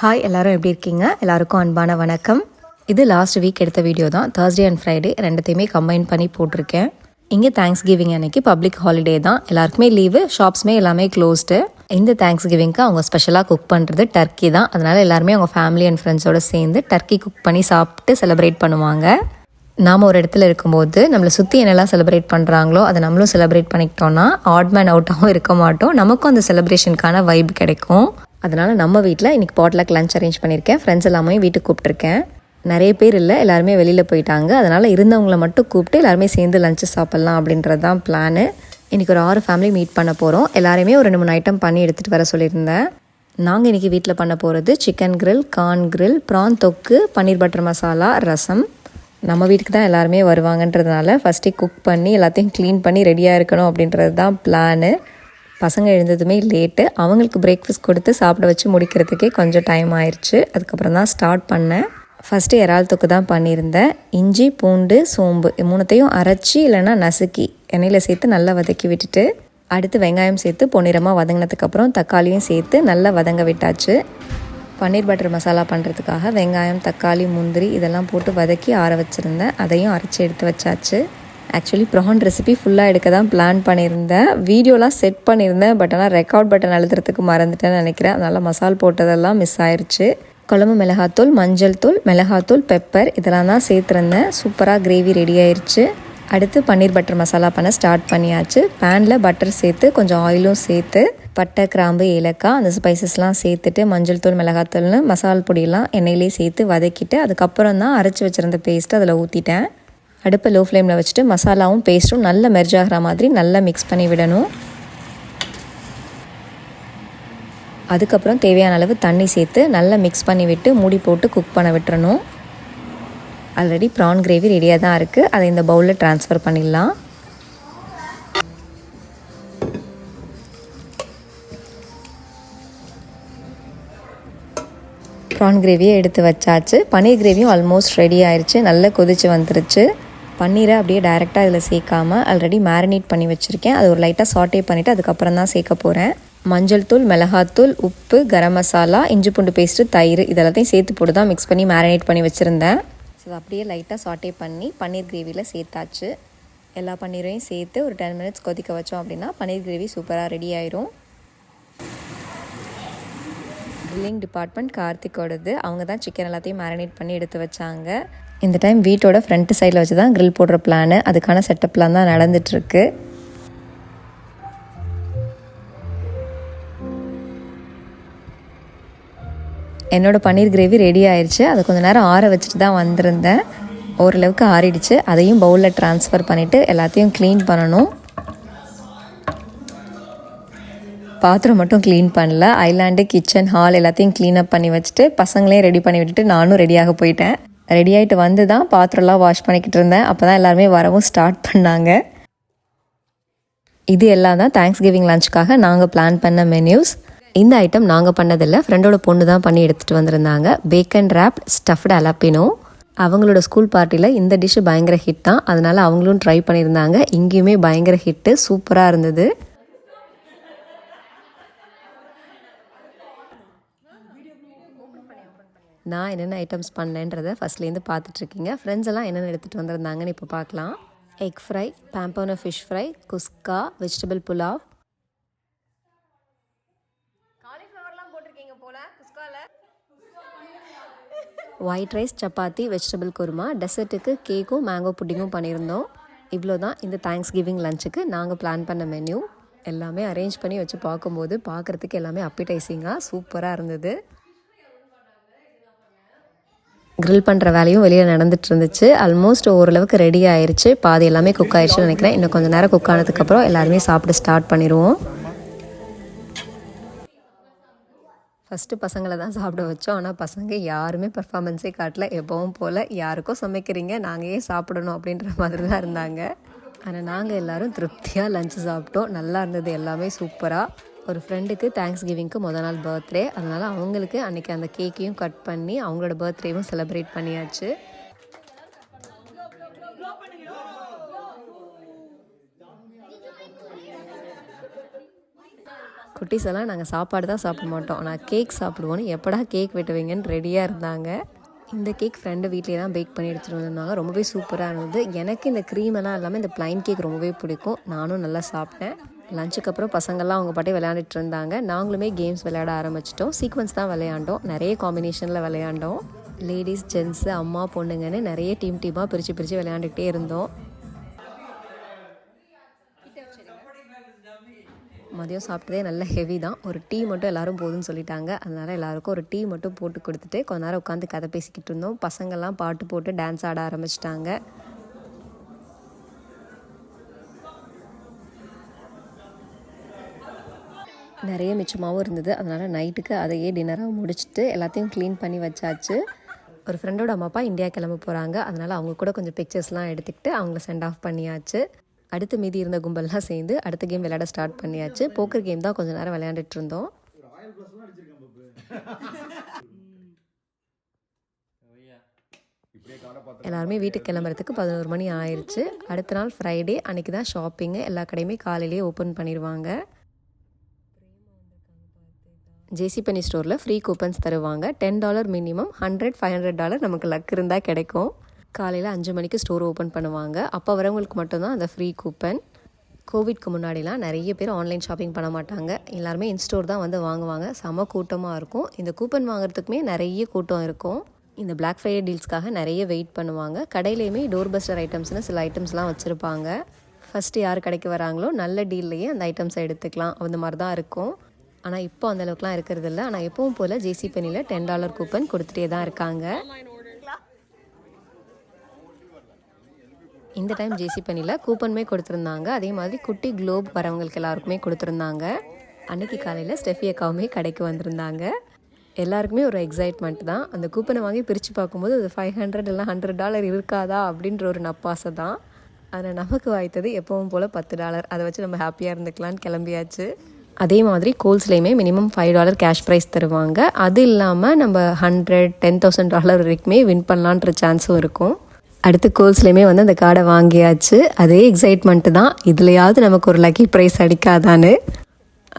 Hi எல்லாரும் எப்படி இருக்கீங்க? எல்லாருக்கும் அன்பான வணக்கம். இது லாஸ்ட் வீக் எடுத்த வீடியோ தான். Thursday அண்ட் ஃப்ரைடே ரெண்டுத்தையுமே கம்பைன் பண்ணி போட்டிருக்கேன். இங்கே தேங்க்ஸ் கிவிங் அன்னைக்கு பப்ளிக் ஹாலிடே தான், எல்லாருக்குமே லீவு, ஷாப்ஸுமே எல்லாமே க்ளோஸ்டு. இந்த தேங்க்ஸ் கிவிங்க்கு அவங்க ஸ்பெஷலாக குக் பண்ணுறது டர்க்கி தான். அதனால் எல்லாருமே அவங்க ஃபேமிலி அண்ட் ஃப்ரெண்ட்ஸோடு சேர்ந்து டர்க்கி குக் பண்ணி சாப்பிட்டு செலிப்ரேட் பண்ணுவாங்க. நாம் ஒரு இடத்துல இருக்கும்போது நம்மளை சுற்றி என்னெல்லாம் செலிப்ரேட் பண்ணுறாங்களோ அதை நம்மளும் செலிப்ரேட் பண்ணிக்கிட்டோன்னா ஆட் மேன் அவுட்டாகவும் இருக்க மாட்டோம், நமக்கும் அந்த செலிப்ரேஷனுக்கான வைப் கிடைக்கும். அதனால் நம்ம வீட்டில் இன்றைக்கி பாட்லக் லஞ்ச் அரேஞ்ச் பண்ணியிருக்கேன். ஃப்ரெண்ட்ஸ் எல்லாமே வீட்டுக்கு கூப்பிட்ருக்கேன். நிறைய பேர் இல்லை, எல்லாருமே வெளியில் போயிட்டாங்க. அதனால் இருந்தவங்கள மட்டும் கூப்பிட்டு எல்லாருமே சேர்ந்து லஞ்சு சாப்பிட்லாம் அப்படின்றது தான் பிளானு. இன்றைக்கி ஒரு 6 ஃபேமிலி மீட் பண்ண போகிறோம். எல்லாருமே ஒரு 2-3 ஐட்டம் பண்ணி எடுத்துகிட்டு வர சொல்லியிருந்தேன். நாங்கள் இன்றைக்கி வீட்டில் பண்ண போகிறது chicken grill, corn grill, prawn தொக்கு, பன்னீர் பட்டர் மசாலா, ரசம். நம்ம வீட்டுக்கு தான் எல்லாருமே வருவாங்கன்றதுனால ஃபஸ்ட்டே குக் பண்ணி எல்லாத்தையும் க்ளீன் பண்ணி ரெடியாக இருக்கணும் அப்படின்றது தான் பிளானு. பசங்க எழுந்ததுமே லேட்டு, அவங்களுக்கு பிரேக்ஃபாஸ்ட் கொடுத்து சாப்பிட வச்சு முடிக்கிறதுக்கே கொஞ்சம் டைம் ஆயிடுச்சு. அதுக்கப்புறம் தான் ஸ்டார்ட் பண்ணேன். ஃபஸ்ட்டு இறால் தொக்கு தான் பண்ணியிருந்தேன். இஞ்சி, பூண்டு, சோம்பு 3த்தையும் அரைச்சி இல்லைன்னா நசுக்கி எண்ணெயில் சேர்த்து நல்லா வதக்கி விட்டுட்டு, அடுத்து வெங்காயம் சேர்த்து பொன்னிறமாக வதங்கினதுக்கப்புறம் தக்காளியும் சேர்த்து நல்லா வதங்க விட்டாச்சு. பன்னீர் பட்டர் மசாலா பண்ணுறதுக்காக வெங்காயம், தக்காளி, முந்திரி இதெல்லாம் போட்டு வதக்கி ஆற வச்சுருந்தேன். அதையும் அரைச்சி எடுத்து வச்சாச்சு. ஆக்சுவலி ப்ரான் ரெசிபி ஃபுல்லாக எடுக்க தான் பிளான் பண்ணியிருந்தேன். வீடியோலாம் செட் பண்ணியிருந்தேன், பட் ஆனால் ரெக்கார்ட் பட்டன் அழுத்துறதுக்கு மறந்துட்டேன்னு நினைக்கிறேன். அதனால் மசால் போட்டதெல்லாம் மிஸ் ஆயிடுச்சு. குழம்பு மிளகாத்தூள், மஞ்சள் தூள், மிளகாத்தூள், பெப்பர் இதெல்லாம் தான் சேர்த்துருந்தேன். சூப்பராக கிரேவி ரெடி ஆயிடுச்சு. அடுத்து பன்னீர் பட்டர் மசாலா பண்ண ஸ்டார்ட் பண்ணியாச்சு. பேனில் பட்டர் சேர்த்து கொஞ்சம் ஆயிலும் சேர்த்து பட்டை, கிராம்பு, ஏலக்காய் அந்த ஸ்பைசஸ்லாம் சேர்த்துட்டு மஞ்சள் தூள், மிளகாத்தூள்னு மசால் பொடியெல்லாம் எண்ணெயிலே சேர்த்து வதக்கிட்டு அதுக்கப்புறம் தான் அரைச்சி வச்சுருந்த பேஸ்ட்டு அதில் ஊற்றிட்டேன். அடுப்பை லோ ஃப்ளேமில் வச்சுட்டு மசாலாவும் பேஸ்ட்டும் நல்லா மெர்ஜ் ஆகிற மாதிரி நல்லா மிக்ஸ் பண்ணி விடணும். அதுக்கப்புறம் தேவையான அளவு தண்ணி சேர்த்து நல்லா மிக்ஸ் பண்ணி விட்டு மூடி போட்டு குக் பண்ண விட்டுறணும். ஆல்ரெடி ப்ரான் கிரேவி ரெடியாக தான் இருக்குது, அதை இந்த பவுலில் ட்ரான்ஸ்ஃபர் பண்ணிடலாம். ப்ரான் கிரேவியை எடுத்து வச்சாச்சு. பன்னீர் கிரேவியும் ஆல்மோஸ்ட் ரெடி ஆயிடுச்சு, நல்லா கொதிச்சு வந்துருச்சு. பன்னீரை அப்படியே டைரெக்டாக இதில் சேர்க்காமல் ஆல்ரெடி மேரினேட் பண்ணி வச்சுருக்கேன். அது ஒரு லைட்டாக சாட்டே பண்ணிவிட்டு அதுக்கப்புறம் தான் சேர்க்க போகிறேன். மஞ்சள் தூள், மிளகாத்தூள், உப்பு, கரம் மசாலா, இஞ்சி பூண்டு பேஸ்ட்டு, தயிர் இதெல்லாத்தையும் சேர்த்து போட்டு தான் மிக்ஸ் பண்ணி மேரினேட் பண்ணி வச்சுருந்தேன். ஸோ அப்படியே லைட்டாக சாட்டே பண்ணி பன்னீர் கிரேவியில் சேர்த்தாச்சு. எல்லா பன்னீரையும் சேர்த்து ஒரு 10 மினிட்ஸ் கொதிக்க வச்சோம் அப்படின்னா பன்னீர் கிரேவி சூப்பராக ரெடி ஆயிரும். கிரில்லிங் டிபார்ட்மெண்ட் கார்த்திக்கோடது, அவங்க தான் சிக்கன் எல்லாத்தையும் மேரினேட் பண்ணி எடுத்து வச்சாங்க. இந்த டைம் வீட்டோட ஃப்ரண்ட் சைடில் வச்சு தான் கிரில் போடுற பிளானு, அதுக்கான செட்டப்லாம் தான் நடந்துகிட்ருக்கு. என்னோடய பன்னீர் கிரேவி ரெடி ஆயிடுச்சு. அதை கொஞ்சம் நேரம் ஆற வச்சுட்டு தான் வந்திருந்தேன். ஓரளவுக்கு ஆறிடுச்சு. அதையும் பவுலில் ட்ரான்ஸ்ஃபர் பண்ணிவிட்டு எல்லாத்தையும் க்ளீன் பண்ணணும். பாத்திரம் மட்டும் க்ளீன் பண்ணல, ஐலாண்டு, கிச்சன், ஹால் எல்லாத்தையும் க்ளீனப் பண்ணி வச்சுட்டு பசங்களையும் ரெடி பண்ணி விட்டுட்டு நானும் ரெடியாக போயிட்டேன். ரெடி ஆகிட்டு வந்து தான் பாத்திரம்லாம் வாஷ் பண்ணிக்கிட்டு இருந்தேன். அப்போ தான் எல்லாருமே வரவும் ஸ்டார்ட் பண்ணாங்க. இது எல்லாம் தான் தேங்க்ஸ் கிவிங் லஞ்சுக்காக நாங்கள் பிளான் பண்ண மெனியூஸ். இந்த ஐட்டம் நாங்கள் பண்ணதில்லை, ஃப்ரெண்டோட பொண்ணு தான் பண்ணி எடுத்துகிட்டு வந்திருந்தாங்க. Bacon wrapped stuffed jalapeno. அவங்களோட ஸ்கூல் பார்ட்டியில் இந்த டிஷ்ஷு பயங்கர ஹிட் தான், அதனால் அவங்களும் ட்ரை பண்ணியிருந்தாங்க. இங்கேயுமே பயங்கர ஹிட்டு, சூப்பராக இருந்தது. நான் என்னென்ன ஐட்டம்ஸ் பண்ணேன்றதை ஃபஸ்ட்லேருந்து பார்த்துட்ருக்கீங்க. ஃப்ரெண்ட்ஸ் எல்லாம் என்னென்ன எடுத்துகிட்டு வந்திருந்தாங்கன்னு இப்போ பார்க்கலாம். Egg fry, pompano fish fry, kuska, vegetable pulao, காலிஃப்ளவர்லாம் போட்டிருக்கீங்க போல குஸ்காவில், white rice, chapati, vegetable kurma. டெசர்ட்டுக்கு கேக்கும் மேங்கோ புட்டிங்கும் பண்ணியிருந்தோம். இவ்வளோ தான் இந்த தேங்க்ஸ் கிவிங் லஞ்சுக்கு நாங்கள் பிளான் பண்ண மெனு. எல்லாமே அரேஞ்ச் பண்ணி வச்சு பார்க்கும்போது பார்க்குறதுக்கு எல்லாமே அப்பீடைசிங்காக சூப்பராக இருந்தது. கிரில் பண்ணுற வேலையும் வெளியில் நடந்துட்டு இருந்துச்சு. ஆல்மோஸ்ட் ஓரளவுக்கு ரெடி ஆயிடுச்சு, பாதி எல்லாமே குக் ஆயிடுச்சுன்னு நினைக்கிறேன். இன்னும் கொஞ்சம் நேரம் குக் ஆனதுக்கப்புறம் எல்லாருமே சாப்பிட ஸ்டார்ட் பண்ணிடுவோம். ஃபஸ்ட்டு பசங்களை தான் சாப்பிட வச்சோம், ஆனால் பசங்க யாருமே பர்ஃபார்மன்ஸே காட்டல. எப்பவும் போல் யாருக்கும் சமைக்கிறீங்க, நாங்கள் ஏன் சாப்பிடணும் அப்படின்ற மாதிரி தான் இருந்தாங்க. ஆனால் நாங்கள் எல்லோரும் திருப்தியாக லஞ்சு சாப்பிட்டோம். நல்லா இருந்தது, எல்லாமே சூப்பராக. ஒரு ஃப்ரெண்டுக்கு தேங்க்ஸ் கிவிங்க்கு முதல் நாள் பர்த்டே, அதனால் அவங்களுக்கு அன்றைக்கி அந்த கேக்கையும் கட் பண்ணி அவங்களோட பர்த்டேவும் செலிப்ரேட் பண்ணியாச்சு. குட்டீஸ் எல்லாம் நாங்கள் சாப்பாடு தான் சாப்பிட மாட்டோம், ஆனால் கேக் சாப்பிடுவோன்னு எப்படா கேக் வெட்டுவீங்கன்னு ரெடியாக இருந்தாங்க. இந்த கேக் ஃப்ரெண்டு வீட்டிலே தான் பேக் பண்ணி எடுத்துகிட்டு வந்திருந்தாங்க. ரொம்பவே சூப்பராக இருந்தது. எனக்கு இந்த க்ரீம் எல்லாம் இல்லாமல் இந்த ப்ளைன் கேக் ரொம்பவே பிடிக்கும். நானும் நல்லா சாப்பிட்டேன். லஞ்சுக்கு அப்புறம் பசங்கள்லாம் அவங்க பாட்டே விளையாண்டுட்டு இருந்தாங்க. நாங்களுமே கேம்ஸ் விளையாட ஆரம்பிச்சிட்டோம். சீக்வன்ஸ் தான் விளையாண்டோம், நிறைய காம்பினேஷனில் விளையாண்டோம். லேடிஸ், ஜென்ஸு, அம்மா, பொண்ணுங்கன்னு நிறைய டீமாக பிரித்து விளையாண்டுக்கிட்டே இருந்தோம். மதியம் சாப்பிட்டதே நல்ல ஹெவி தான். ஒரு டீ மட்டும் எல்லோரும் போதும்னு சொல்லிட்டாங்க. அதனால் எல்லாருக்கும் ஒரு டீ மட்டும் போட்டு கொடுத்துட்டு கொஞ்ச நேரம் உட்காந்து கதை பேசிக்கிட்டு இருந்தோம். பசங்கள்லாம் பாட்டு போட்டு டான்ஸ் ஆட ஆரம்பிச்சிட்டாங்க. நிறைய மிச்சமாகவும் இருந்தது. அதனால் நைட்டுக்கு அதையே டின்னராக முடிச்சுட்டு எல்லாத்தையும் க்ளீன் பண்ணி வச்சாச்சு. ஒரு ஃப்ரெண்டோட அம்மா அப்பா இந்தியா கிளம்ப போகிறாங்க. அதனால் அவங்க கூட கொஞ்சம் பிக்சர்ஸ்லாம் எடுத்துக்கிட்டு அவங்கள சென்ட் ஆஃப் பண்ணியாச்சு. அடுத்து மீதி இருந்த கும்பல்லாம் சேர்ந்து அடுத்த கேம் விளையாட ஸ்டார்ட் பண்ணியாச்சு. போக்கர் கேம் தான் கொஞ்சம் நேரம் விளையாண்டுட்டு இருந்தோம். எல்லாருமே வீட்டுக்கு கிளம்புறதுக்கு 11 மணி ஆயிடுச்சு. அடுத்த நாள் ஃப்ரைடே, அன்றைக்கி தான் ஷாப்பிங்கு. எல்லா கடையுமே காலையிலேயே ஓப்பன் பண்ணிடுவாங்க. ஜேசிபெனி ஸ்டோரில் ஃப்ரீ கூப்பன்ஸ் தருவாங்க. $10 மினிமம், $100, $500 நமக்கு லக் இருந்தால் கிடைக்கும். காலையில் 5 மணிக்கு ஸ்டோர் ஓப்பன் பண்ணுவாங்க. அப்போ வரவங்களுக்கு மட்டும்தான் அந்த ஃப்ரீ கூப்பன். கோவிட்க்கு முன்னாடிலாம் நிறைய பேர் ஆன்லைன் ஷாப்பிங் பண்ண மாட்டாங்க. எல்லாருமே இன்ஸ்டோர் தான் வந்து வாங்குவாங்க. செம கூட்டமாக இருக்கும். இந்த கூப்பன் வாங்குறதுக்குமே நிறைய கூட்டம் இருக்கும். இந்த Black Friday டீல்ஸ்க்காக நிறைய வெயிட் பண்ணுவாங்க. கடையிலையுமே டோர் பஸ்டர் ஐட்டம்ஸ்னு சில ஐட்டம்ஸ்லாம் வச்சுருப்பாங்க. ஃபஸ்ட்டு யார் கடைக்கு வராங்களோ நல்ல டீல்லையே அந்த ஐட்டம்ஸை எடுத்துக்கலாம், அந்த மாதிரி தான் இருக்கும். ஆனால் இப்போ அந்தளவுக்குலாம் இருக்கிறது இல்லை. ஆனால் எப்பவும் போல் ஜேசிபெனியில் $10 கூப்பன் கொடுத்துட்டே தான் இருக்காங்க. இந்த டைம் ஜேசிபெனியில் கூப்பனுமே கொடுத்துருந்தாங்க. அதே மாதிரி குட்டி குளோப் வரவங்களுக்கு எல்லாருக்குமே கொடுத்துருந்தாங்க. அன்றைக்கி காலையில் ஸ்டெஃபி அக்காவுமே கடைக்கு வந்திருந்தாங்க. எல்லாருக்குமே ஒரு எக்ஸைட்மெண்ட் தான். அந்த கூப்பனை வாங்கி பிரித்து பார்க்கும்போது அது $500 இல்லை $100 இருக்காதா அப்படின்ற ஒரு நப்பாசை தான். அதில் நமக்கு வாய்த்தது எப்பவும் போல் $10. அதை வச்சு நம்ம ஹாப்பியாக இருந்துக்கலான்னு கிளம்பியாச்சு. அதே மாதிரி கோல்ஸ்லேயுமே மினிமம் $5 கேஷ் ப்ரைஸ் தருவாங்க. அது இல்லாமல் நம்ம $100, $10,000 வரைக்குமே வின் பண்ணலான்ற சான்ஸும் இருக்கும். அடுத்து கோல்ஸ்லேயுமே வந்து அந்த கார்டை வாங்கியாச்சு. அதே எக்ஸைட்மெண்ட்டு தான், இதுலையாவது நமக்கு ஒரு லக்கி ப்ரைஸ் அடிக்காதான்னு.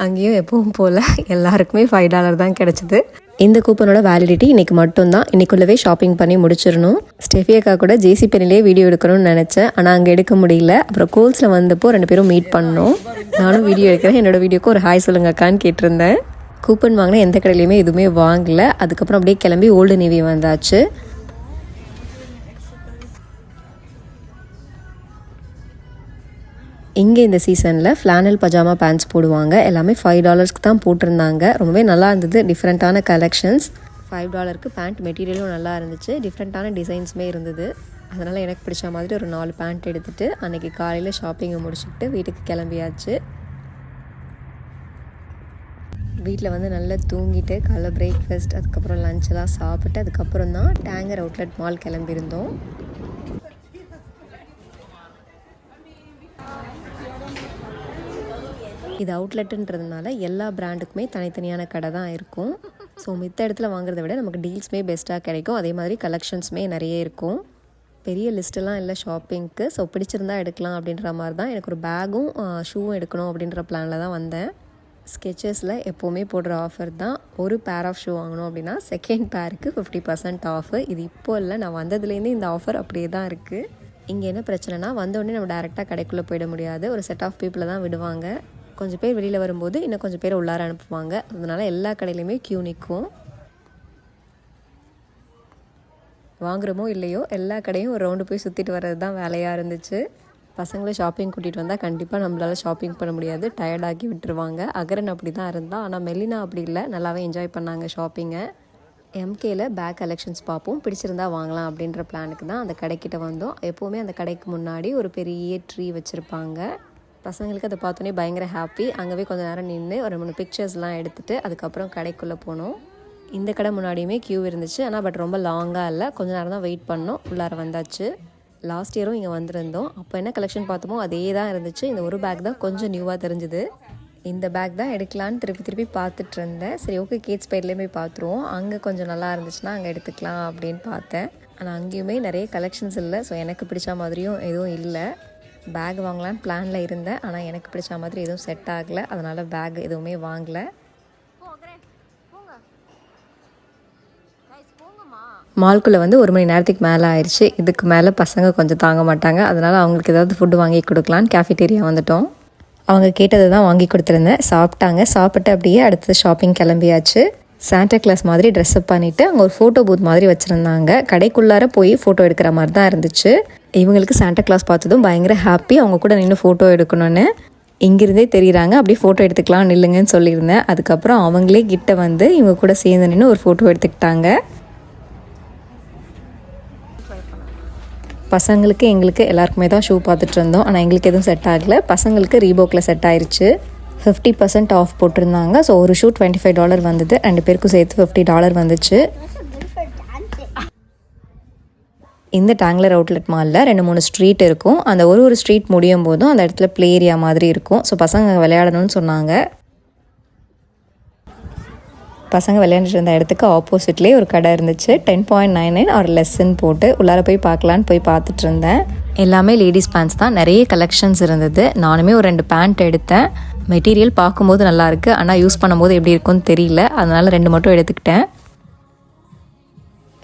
அங்கேயும் எப்பவும் போல் எல்லாருக்குமே $5 தான் கிடச்சிது. இந்த கூப்பனோட வேலிடிட்டி இன்றைக்கி மட்டும்தான். இன்றைக்குள்ளவே ஷாப்பிங் பண்ணி முடிச்சிடணும். ஸ்டெஃபி அக்கா கூட ஜேசிபெனிலே வீடியோ எடுக்கணும்னு நினச்சேன், ஆனால் அங்கே எடுக்க முடியல. அப்புறம் கோல்ஸில் வந்தப்போ 2 பேரும் மீட் பண்ணோம். நானும் வீடியோ எடுக்கிறேன், என்னோடய வீடியோக்கு ஒரு ஹாய் சொல்லுங்க அக்கான்னு கேட்டிருந்தேன். கூப்பன் வாங்கினா எந்த கடையிலையுமே எதுவுமே வாங்கலை. அதுக்கப்புறம் அப்படியே கிளம்பி ஓல்டு நேவி வந்தாச்சு. இங்கே இந்த சீசனில் ஃப்ளானல் பஜாமா பேண்ட்ஸ் போடுவாங்க. எல்லாமே $5க்கு தான் போட்டிருந்தாங்க. ரொம்பவே நல்லா இருந்தது. டிஃப்ரெண்ட்டான கலெக்ஷன்ஸ். $5க்கு பேண்ட் மெட்டீரியலும் நல்லா இருந்துச்சு. டிஃப்ரெண்ட்டான டிசைன்ஸுமே இருந்தது. அதனால் எனக்கு பிடிச்ச மாதிரி ஒரு 4 பேண்ட் எடுத்துகிட்டு அன்றைக்கி காலையில் ஷாப்பிங்கை முடிச்சுக்கிட்டு வீட்டுக்கு கிளம்பியாச்சு. வீட்டில் வந்து நல்லா தூங்கிட்டு காலைல பிரேக்ஃபாஸ்ட், அதுக்கப்புறம் லஞ்செல்லாம் சாப்பிட்டு அதுக்கப்புறம் தான் டேங்கர் அவுட்லெட் மால் கிளம்பியிருந்தோம். இது அவுட்லெட்டுன்றதுனால எல்லா பிராண்டுக்குமே தனித்தனியான கடை தான் இருக்கும். ஸோ மித்த இடத்துல வாங்குறத விட நமக்கு டீல்ஸுமே பெஸ்ட்டாக கிடைக்கும். அதே மாதிரி கலெக்ஷன்ஸுமே நிறைய இருக்கும். பெரிய லிஸ்ட்டெல்லாம் இல்லை ஷாப்பிங்க்கு. ஸோ பிடிச்சிருந்தா எடுக்கலாம் அப்படின்ற மாதிரி தான். எனக்கு ஒரு பேகும் ஷூவும் எடுக்கணும் அப்படின்ற பிளானில் தான் வந்தேன். ஸ்கெச்சஸில் எப்போவுமே போடுற ஆஃபர் தான். ஒரு பேர் ஆஃப் ஷூ வாங்கணும் அப்படின்னா செகண்ட் பேருக்கு 50% ஆஃபு. இது இப்போ இல்லை, நான் வந்ததுலேருந்து இந்த ஆஃபர் அப்படியே தான் இருக்குது. இங்கே என்ன பிரச்சனைனா, வந்தோடனே நம்ம டேரெக்டாக கடைக்குள்ளே போயிட முடியாது. ஒரு செட் ஆஃப் பீப்புளை தான் விடுவாங்க. கொஞ்சம் பேர் வெளியில் வரும்போது இன்னும் கொஞ்சம் பேர் உள்ளார அனுப்புவாங்க. அதனால் எல்லா கடையிலையுமே க்யூ நிற்கும். வாங்குகிறோமோ இல்லையோ எல்லா கடையும் ஒரு ரவுண்டு போய் சுற்றிட்டு வர்றது தான் வேலையாக இருந்துச்சு. பசங்களை ஷாப்பிங் கூட்டிகிட்டு வந்தால் கண்டிப்பாக நம்மளால் ஷாப்பிங் பண்ண முடியாது, டயர்டாக்கி விட்டுருவாங்க. அகரன் அப்படி தான் இருந்தால், ஆனால் மெலினா அப்படி இல்லை, நல்லாவே என்ஜாய் பண்ணாங்க ஷாப்பிங்கை. எம்கேயில் பேக் கலெக்ஷன்ஸ் பார்ப்போம், பிடிச்சிருந்தா வாங்கலாம் அப்படின்ற பிளானுக்கு தான் அந்த கடைக்கிட்ட வந்தோம். எப்போவுமே அந்த கடைக்கு முன்னாடி ஒரு பெரிய ட்ரீ வச்சுருப்பாங்க. பசங்களுக்கு அதை பார்த்தோன்னே பயங்கர ஹாப்பி. அங்கே கொஞ்சம் நேரம் நின்று ஒரு 3 பிக்சர்ஸ்லாம் எடுத்துகிட்டு அதுக்கப்புறம் கடைக்குள்ளே போனோம். இந்த கடை முன்னாடியுமே க்யூ இருந்துச்சு, ஆனால் பட் ரொம்ப லாங்காக இல்லை, கொஞ்சம் நேரம் தான் வெயிட் பண்ணோம். உள்ளார வந்தாச்சு. லாஸ்ட் இயரும் இங்கே வந்திருந்தோம். அப்போ என்ன கலெக்ஷன் பார்த்தோமோ அதே தான் இருந்துச்சு. இந்த ஒரு பேக் தான் கொஞ்சம் நியூவாக தெரிஞ்சுது. இந்த பேக் தான் எடுக்கலான்னு திருப்பி பார்த்துட்டு இருந்தேன். சரி ஓகே, கேட்ஸ் பைட்லேயுமே பார்த்துருவோம், அங்கே கொஞ்சம் நல்லா இருந்துச்சுன்னா அங்கே எடுத்துக்கலாம் அப்படின்னு பார்த்தேன். ஆனால் அங்கேயுமே நிறைய கலெக்ஷன்ஸ் இல்லை. ஸோ எனக்கு பிடிச்ச மாதிரியும் எதுவும் இல்லை. பேக் வாங்கலான்னு பிளானில் இருந்தேன், ஆனால் எனக்கு பிடிச்ச மாதிரி எதுவும் செட் ஆகலை, அதனால் பேக் எதுவுமே வாங்கலை. மால்குள்ளே வந்து 1 மணி நேரத்துக்கு மேலே ஆயிடுச்சு. இதுக்கு மேலே பசங்க கொஞ்சம் தாங்க மாட்டாங்க, அதனால் அவங்களுக்கு ஏதாவது ஃபுட்டு வாங்கி கொடுக்கலான்னு கேஃபிடேரியா வந்துட்டோம். அவங்க கேட்டதை தான் வாங்கி கொடுத்துருந்தேன். சாப்பிட்டாங்க. சாப்பிட்டு அப்படியே அடுத்து ஷாப்பிங் கிளம்பியாச்சு. சாண்டா கிளாஸ் மாதிரி ட்ரெஸ்அப் பண்ணிவிட்டு அங்கே ஒரு ஃபோட்டோ பூத் மாதிரி வச்சுருந்தாங்க. கடைக்குள்ளார போய் ஃபோட்டோ எடுக்கிற மாதிரி தான் இருந்துச்சு. இவங்களுக்கு சாண்டா கிளாஸ் பார்த்ததும் பயங்கர ஹாப்பி, அவங்க கூட நின்று ஃபோட்டோ எடுக்கணும்னு. இங்கிருந்தே தெரியுறாங்க, அப்படியே ஃபோட்டோ எடுத்துக்கலாம் நில்லுங்கன்னு சொல்லியிருந்தேன். அதுக்கப்புறம் அவங்களே கிட்ட வந்து இவங்க கூட சேர்ந்து நின்று ஒரு ஃபோட்டோ எடுத்துக்கிட்டாங்க. பசங்களுக்கு எங்களுக்கு எல்லாருக்குமே தான் ஷூ பார்த்துட்டு இருந்தோம், ஆனால் எங்களுக்கு எதுவும் செட் ஆகலை. பசங்களுக்கு ரீபோக்கில் செட் ஆயிடுச்சு. 50% ஆஃப் போட்டிருந்தாங்க. ஸோ ஒரு ஷூ $25 வந்தது, 2 பேருக்கும் சேர்த்து $50 வந்துச்சு. இந்த டேங்லர் அவுட்லெட் மாலில் 2-3 ஸ்ட்ரீட் இருக்கும். அந்த ஒரு ஸ்ட்ரீட் முடியும் போதும் அந்த இடத்துல ப்ளே ஏரியா மாதிரி இருக்கும். ஸோ பசங்க விளையாடணும்னு சொன்னாங்க. பசங்க விளையாண்டுட்டு இருந்த இடத்துக்கு ஆப்போசிட்லேயே ஒரு கடை இருந்துச்சு. 10.99 ஒரு லெஸ்ஸன் போட்டு உள்ளார போய் பார்க்கலான்னு போய் பார்த்துட்டு இருந்தேன். எல்லாமே லேடிஸ் பேண்ட்ஸ் தான், நிறைய கலெக்ஷன்ஸ் இருந்தது. நானுமே ஒரு 2 பேண்ட் எடுத்தேன். மெட்டீரியல் பார்க்கும்போது நல்லாயிருக்கு, ஆனால் யூஸ் பண்ணும்போது எப்படி இருக்குன்னு தெரியல, அதனால் 2 மட்டும் எடுத்துக்கிட்டேன்.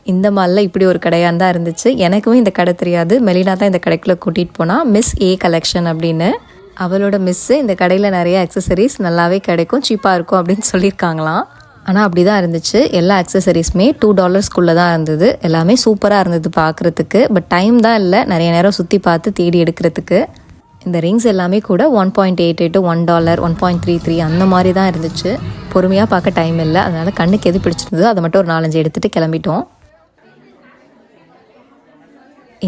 இந்த மாலில் இப்படி ஒரு கடையாக தான் இருந்துச்சு. எனக்குமே இந்த கடை தெரியாது. மெலினா தான் இந்த கடைக்குள்ளே கூட்டிகிட்டு போனால், மிஸ் ஏ கலெக்ஷன் அப்படின்னு. அவளோட மிஸ்ஸு இந்த கடையில் நிறைய அக்சசரிஸ் நல்லாவே கிடைக்கும், சீப்பாக இருக்கும் அப்படின்னு சொல்லியிருக்காங்களாம். ஆனால் அப்படி தான் இருந்துச்சு. எல்லா அக்சசரிஸுமே $2 தான் இருந்தது. எல்லாமே சூப்பராக இருந்தது பார்க்குறதுக்கு. பட் டைம் தான் இல்லை நிறைய நேரம் சுற்றி பார்த்து தேடி எடுக்கிறதுக்கு. இந்த ரிங்ஸ் எல்லாமே கூட $1.88 $1 $1.33 அந்த மாதிரி தான் இருந்துச்சு. பொறுமையாக பார்க்க டைம் இல்லை, அதனால் கண்ணுக்கு எது பிடிச்சிருந்ததோ அதை மட்டும் ஒரு 4-5 எடுத்துகிட்டு கிளம்பிட்டோம்.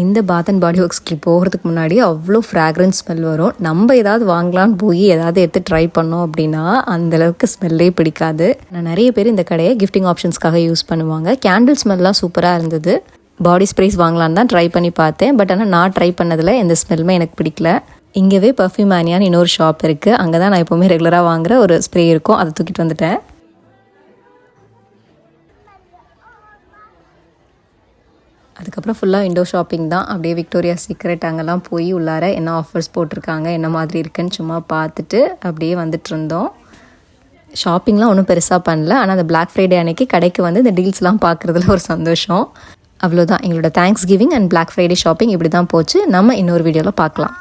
இந்த பாத் அண்ட் பாடி ஒர்க்ஸ்க்கு போகிறதுக்கு முன்னாடி அவ்வளோ ஃப்ராக்ரன்ஸ் ஸ்மெல் வரும். நம்ம ஏதாவது வாங்கலான்னு போய் ஏதாவது எடுத்து ட்ரை பண்ணோம் அப்படின்னா அந்தளவுக்கு ஸ்மெல்லே பிடிக்காது. நான் நிறைய பேர் இந்த கடையை கிஃப்டிங் ஆப்ஷன்ஸ்க்காக யூஸ் பண்ணுவாங்க. கேண்டில் ஸ்மெல்லாம் சூப்பராக இருந்தது. பாடி ஸ்ப்ரேஸ் வாங்கலான்னு தான் ட்ரை பண்ணி பார்த்தேன். பட் ஆனால் நான் ட்ரை பண்ணதில் எந்த ஸ்மெல்லுமே எனக்கு பிடிக்கல. இங்கேவே பர்ஃப்யூம் மேனியான்னு இன்னொரு ஷாப் இருக்குது. அங்கே தான் நான் எப்போவுமே ரெகுலராக வாங்குகிற ஒரு ஸ்ப்ரே இருக்கும், அதை தூக்கிட்டு வந்துட்டேன். அதுக்கப்புறம் ஃபுல்லாக விண்டோ ஷாப்பிங் தான். அப்படியே விக்டோரியா சீக்ரெட் அங்கெல்லாம் போய் உள்ளார என்ன ஆஃபர்ஸ் போட்டிருக்காங்க, என்ன மாதிரி இருக்குன்னு சும்மா பார்த்துட்டு அப்படியே வந்துட்டு இருந்தோம். ஷாப்பிங்லாம் ஒன்றும் பெருசாக பண்ணல, ஆனால் அந்த Black Friday அன்னைக்கு கடைக்கு வந்து இந்த டீல்ஸ்லாம் பார்க்குறதுல ஒரு சந்தோஷம். அவ்வளோதான். எங்களோட thanks giving and Black Friday shopping இப்படி தான் போச்சு. நம்ம இன்னொரு வீடியோவில் பார்க்கலாம்.